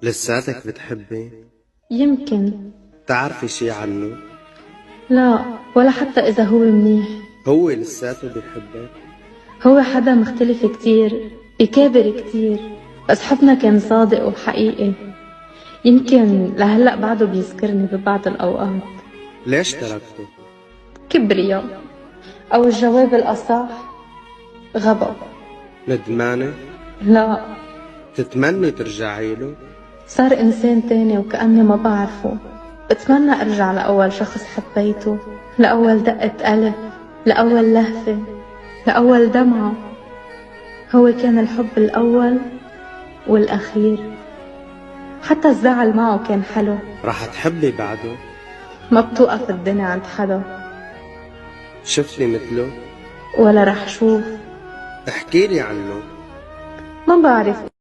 لساتك بتحبي؟ يمكن. تعرفي شي عنه؟ لا، ولا حتى إذا هو منيح. هو لساته بيحبك؟ هو حدا مختلف كتير، بيكابر كتير، بس حبنا كان صادق وحقيقي. يمكن لهلأ بعده بيذكرني ببعض الأوقات. ليش تركته؟ كبرياء، أو الجواب الأصح غضب. ندمانة؟ لا، تتمني ترجعي له؟ صار إنسان تاني وكأني ما بعرفه. بتمنى أرجع لأول شخص حبيته، لأول دقة قلب، لأول لهفة، لأول دمعة. هو كان الحب الأول والأخير. حتى الزعل معه كان حلو. رح تحبي بعده؟ ما بتوقف الدنيا عند حدا. شفتي مثله؟ ولا رح شوف. احكيلي عنه. ما بعرف.